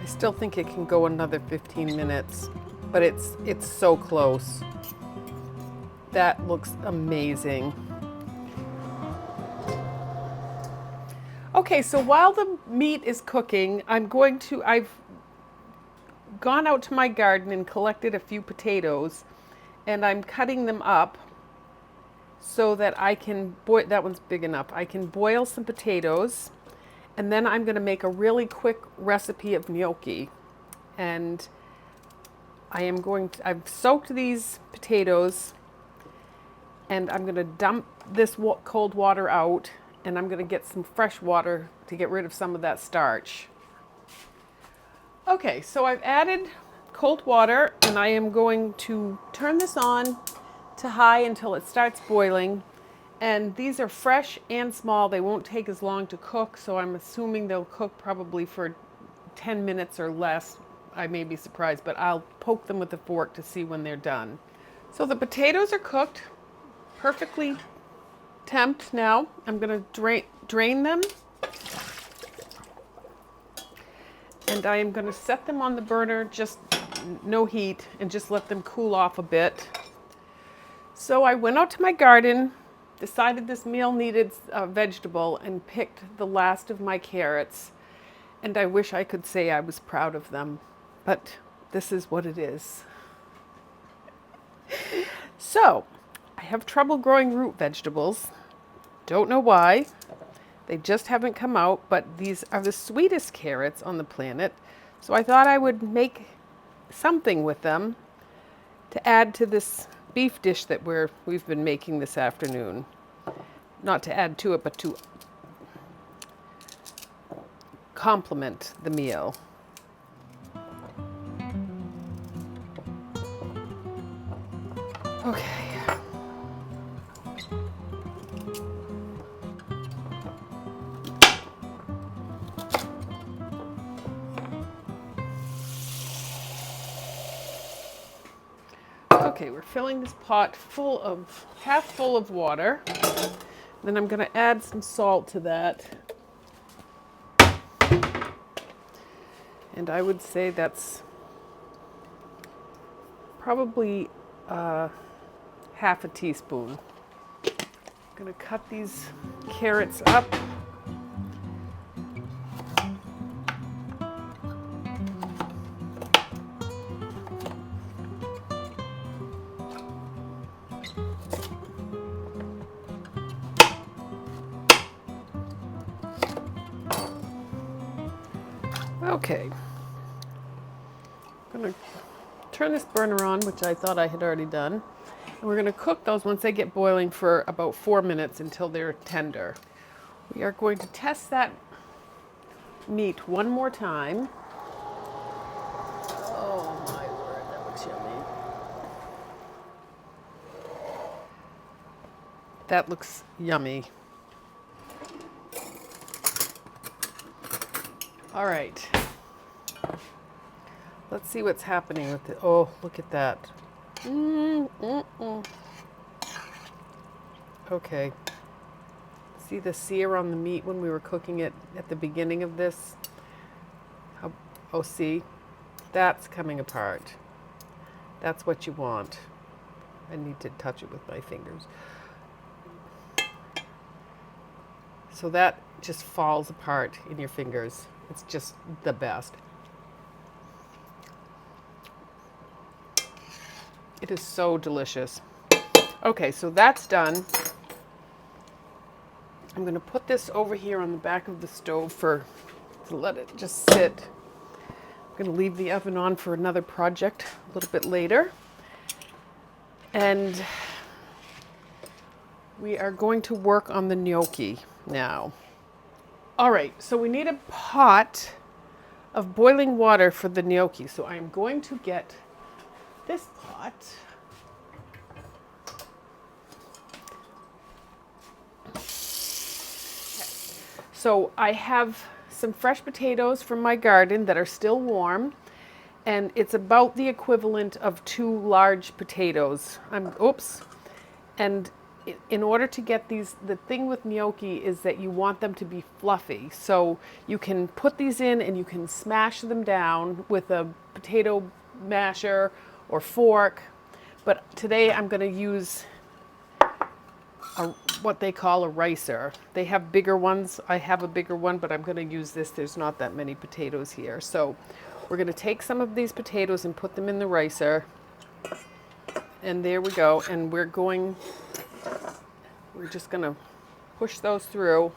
still think it can go another 15 minutes, but it's so close. That looks amazing. Okay, so while the meat is cooking, I've gone out to my garden and collected a few potatoes, and I'm cutting them up so that I can boil. That one's big enough. I can boil some potatoes, and then I'm going to make a really quick recipe of gnocchi. And I've soaked these potatoes, and I'm going to dump this cold water out, and I'm going to get some fresh water to get rid of some of that starch. Okay, so I've added cold water, and I am going to turn this on to high until it starts boiling. And these are fresh and small. They won't take as long to cook, so I'm assuming they'll cook probably for 10 minutes or less. I may be surprised, but I'll poke them with a fork to see when they're done. So the potatoes are cooked, perfectly temped now. I'm going to drain them. And I am going to set them on the burner, just no heat, and just let them cool off a bit. So I went out to my garden, decided this meal needed a vegetable, and picked the last of my carrots. And I wish I could say I was proud of them, but this is what it is. So I have trouble growing root vegetables. Don't know why. They just haven't come out, but these are the sweetest carrots on the planet. So I thought I would make something with them to add to this beef dish that we've been making this afternoon. Not to add to it, but to complement the meal. Okay. Okay, we're filling this pot half full of water. Then I'm going to add some salt to that. And I would say that's probably half a teaspoon. I'm going to cut these carrots up. Okay, I'm going to turn this burner on, which I thought I had already done. And we're going to cook those once they get boiling for about 4 minutes until they're tender. We are going to test that meat one more time. Oh my word, that looks yummy. That looks yummy. All right. Let's see what's happening with it. Oh, look at that. Okay. See the sear on the meat when we were cooking it at the beginning of this? Oh, see? That's coming apart. That's what you want. I need to touch it with my fingers. So that just falls apart in your fingers. It's just the best. It is so delicious. Okay, so that's done. I'm going to put this over here on the back of the stove to let it just sit. I'm going to leave the oven on for another project a little bit later. And we are going to work on the gnocchi now. All right, so we need a pot of boiling water for the gnocchi. So I'm going to get this pot. Okay. So I have some fresh potatoes from my garden that are still warm, and it's about the equivalent of 2 large potatoes. And in order to get these, the thing with gnocchi is that you want them to be fluffy. So you can put these in and you can smash them down with a potato masher or fork. But today I'm going to use what they call a ricer. They have bigger ones. I have a bigger one, but I'm going to use this. There's not that many potatoes here. So we're going to take some of these potatoes and put them in the ricer. And there we go. And we're just going to push those through.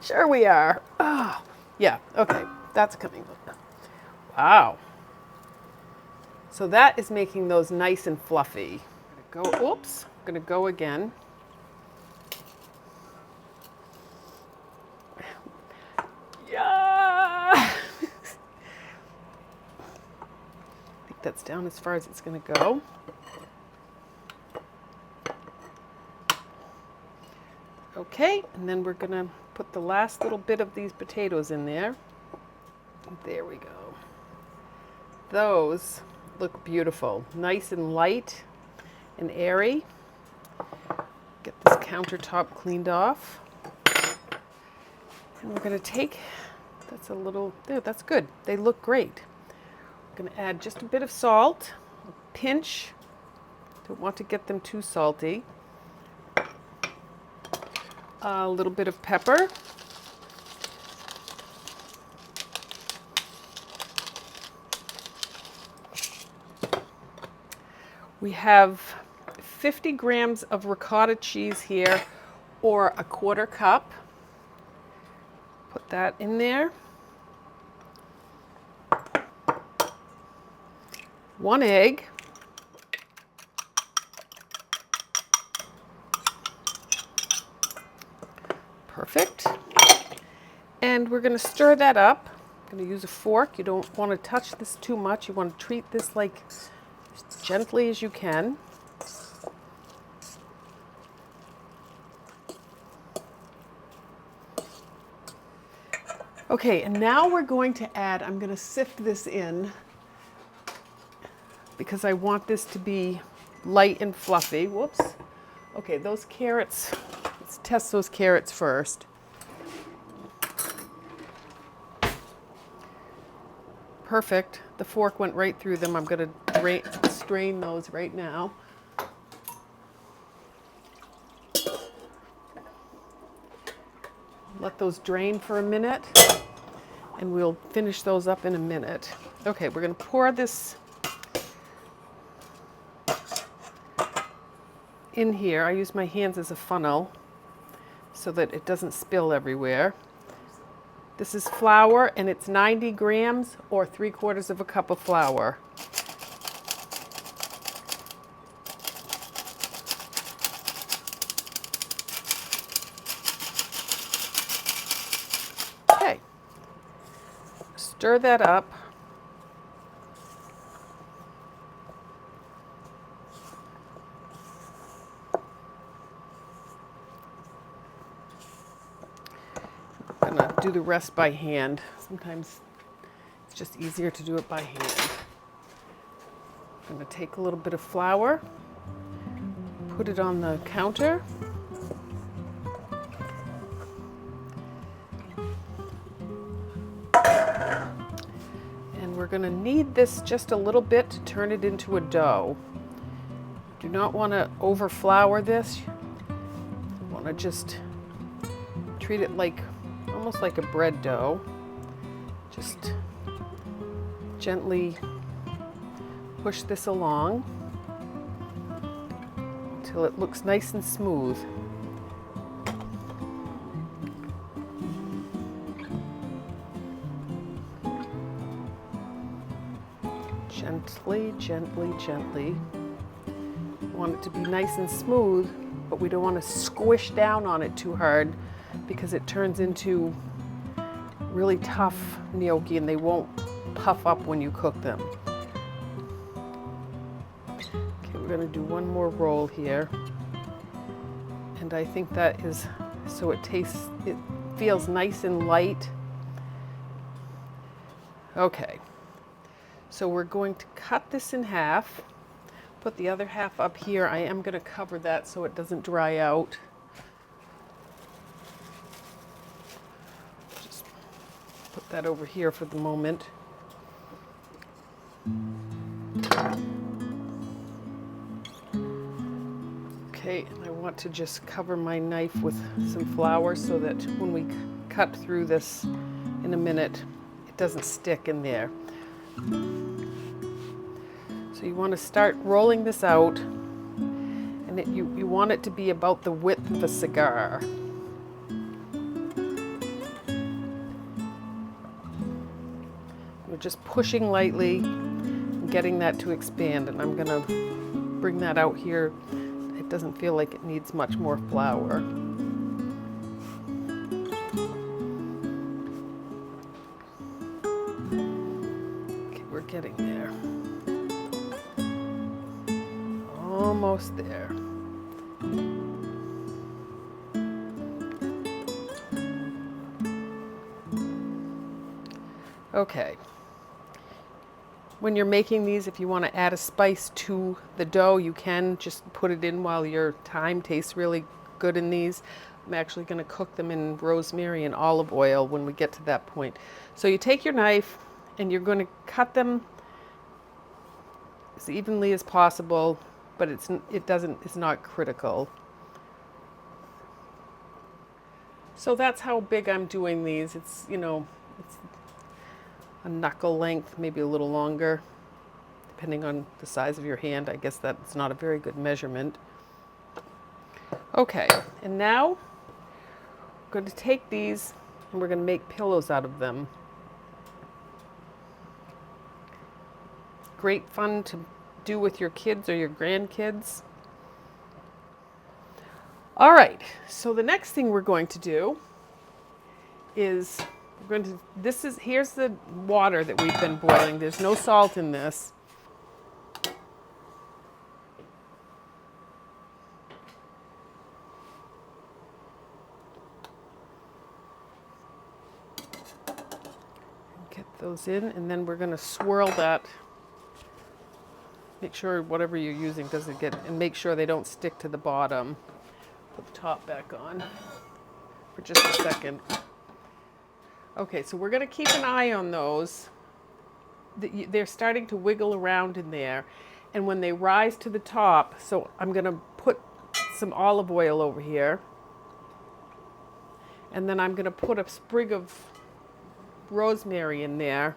Sure we are. Oh, yeah, okay, that's coming. Wow. So that is making those nice and fluffy. Oops, I'm gonna go again. Yeah. I think that's down as far as it's gonna go. Okay, and then we're gonna put the last little bit of these potatoes in there. There we go. Those look beautiful, nice and light and airy. Get this countertop cleaned off. And we're gonna take, that's a little, there, that's good. They look great. I'm gonna add just a bit of salt, a pinch. Don't want to get them too salty. A little bit of pepper. We have 50 grams of ricotta cheese here, or a 1/4 cup. Put that in there. 1 egg. Perfect. And we're going to stir that up. I'm going to use a fork. You don't want to touch this too much. You want to treat this like as gently as you can. Okay, and now we're going to add, I'm going to sift this in because I want this to be light and fluffy. Whoops. Okay, those carrots, let's test those carrots first. Perfect. The fork went right through them. I'm going to strain those right now. Let those drain for a minute, and we'll finish those up in a minute. Okay, we're going to pour this in here. I use my hands as a funnel so that it doesn't spill everywhere. This is flour, and it's 90 grams or 3/4 cup of flour. Okay, stir that up. I'm gonna do the rest by hand. Sometimes it's just easier to do it by hand. I'm gonna take a little bit of flour, put it on the counter. And we're gonna knead this just a little bit to turn it into a dough. Do not want to over flour this. You want to just treat it like almost like a bread dough. Just gently push this along until it looks nice and smooth. Gently, gently, gently. We want it to be nice and smooth, but we don't want to squish down on it too hard because it turns into really tough gnocchi and they won't puff up when you cook them. Okay, we're going to do one more roll here. And I think that is so it feels nice and light. Okay. So we're going to cut this in half, put the other half up here. I am going to cover that so it doesn't dry out. Just put that over here for the moment. Okay, and I want to just cover my knife with some flour so that when we cut through this in a minute, it doesn't stick in there. So you want to start rolling this out, and you want it to be about the width of a cigar. We're just pushing lightly and getting that to expand, and I'm going to bring that out here. It doesn't feel like it needs much more flour. Okay, we're getting there. Almost there. Okay. When you're making these, if you want to add a spice to the dough, you can just put it in while your thyme tastes really good in these. I'm actually going to cook them in rosemary and olive oil when we get to that point. So you take your knife and you're going to cut them as evenly as possible, but it's not critical. So that's how big I'm doing these. It's, you know, it's a knuckle length, maybe a little longer, depending on the size of your hand. I guess that's not a very good measurement. Okay, and now I'm going to take these and we're going to make pillows out of them. Great fun to do with your kids or your grandkids. All right, so the next thing we're going to do is here's the water that we've been boiling. There's no salt in this. Get those in, and then we're going to swirl that. Make sure whatever you're using doesn't get, and make sure they don't stick to the bottom. Put the top back on for just a second. Okay, so we're going to keep an eye on those. They're starting to wiggle around in there. And when they rise to the top, so I'm going to put some olive oil over here. And then I'm going to put a sprig of rosemary in there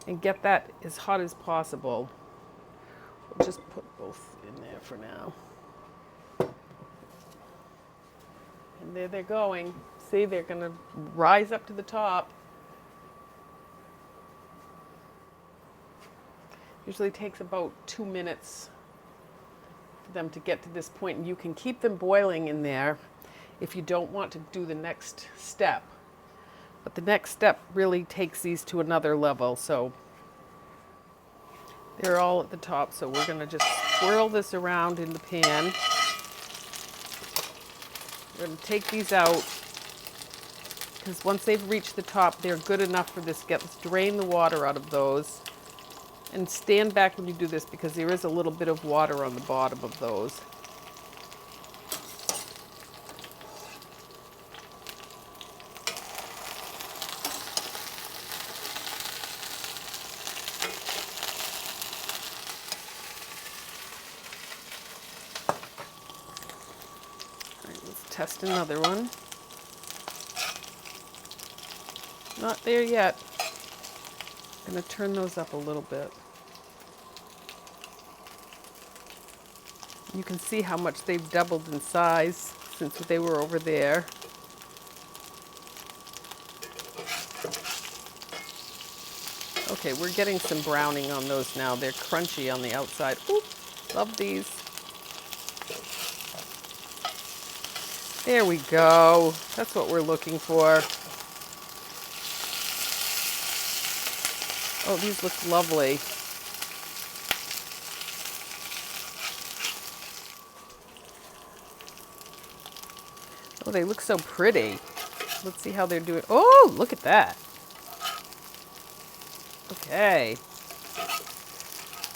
and get that as hot as possible. We'll just put both in there for now. And there they're going. See, they're going to rise up to the top. Usually takes about 2 minutes for them to get to this point, and you can keep them boiling in there if you don't want to do the next step. But the next step really takes these to another level, so they're all at the top, so we're going to just swirl this around in the pan. We're going to take these out, because once they've reached the top, they're good enough for this. Let's drain the water out of those. And stand back when you do this, because there is a little bit of water on the bottom of those. All right, let's test another one. Not there yet. I'm going to turn those up a little bit. You can see how much they've doubled in size since they were over there. Okay, we're getting some browning on those now. They're crunchy on the outside. Ooh, love these. There we go. That's what we're looking for. Oh, these look lovely. Oh, they look so pretty. Let's see how they're doing. Oh, look at that. Okay.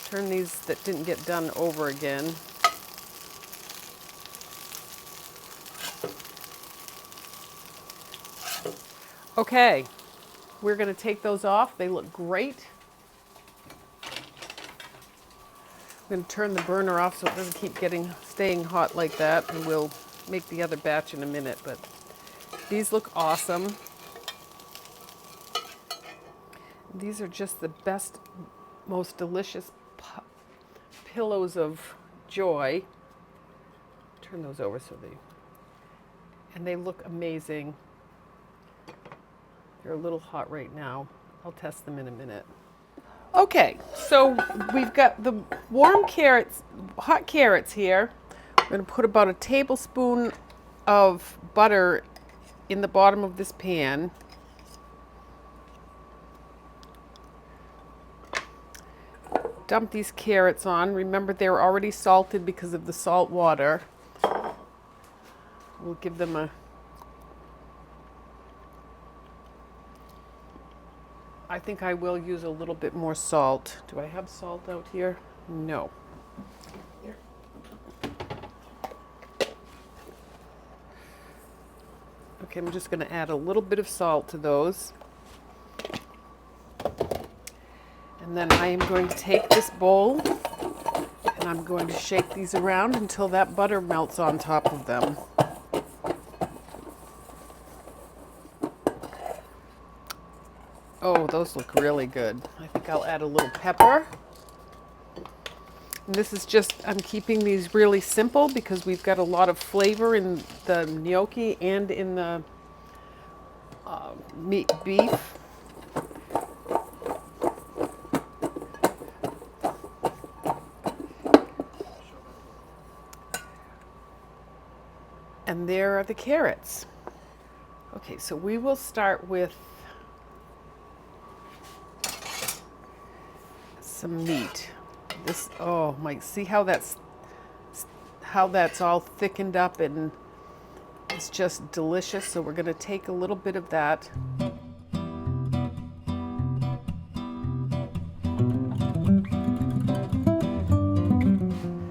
Turn these that didn't get done over again. Okay, we're going to take those off. They look great. I'm going to turn the burner off so it doesn't keep staying hot like that, and we'll make the other batch in a minute, but these look awesome. These are just the best, most delicious pillows of joy. Turn those over so they look amazing. They're a little hot right now. I'll test them in a minute. Okay, so we've got the warm carrots, hot carrots here. I'm going to put about a tablespoon of butter in the bottom of this pan. Dump these carrots on. Remember, they're already salted because of the salt water. We'll give them a... I think I will use a little bit more salt. Do I have salt out here? No. Here. Okay, I'm just going to add a little bit of salt to those. And then I am going to take this bowl and I'm going to shake these around until that butter melts on top of them. Oh, those look really good. I think I'll add a little pepper. And this is just, I'm keeping these really simple because we've got a lot of flavor in the gnocchi and in the beef. And there are the carrots. Okay, so we will start with some meat. This, oh my, see how that's all thickened up and it's just delicious. So we're going to take a little bit of that.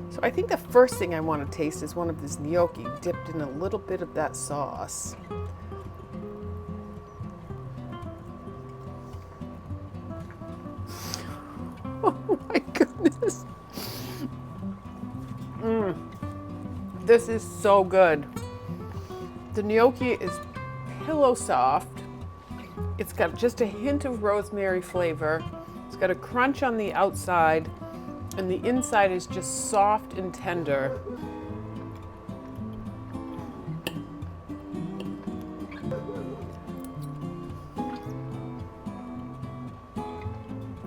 So I think the first thing I want to taste is one of this gnocchi dipped in a little bit of that sauce. Oh my goodness. This is so good. The gnocchi is pillow soft. It's got just a hint of rosemary flavor. It's got a crunch on the outside, and the inside is just soft and tender.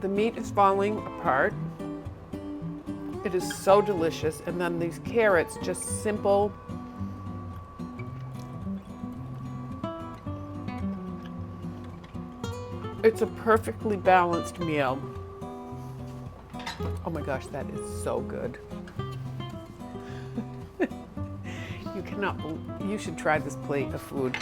The meat is falling apart. It is so delicious. And then these carrots, just simple. It's a perfectly balanced meal. Oh my gosh, that is so good. You should try this plate of food.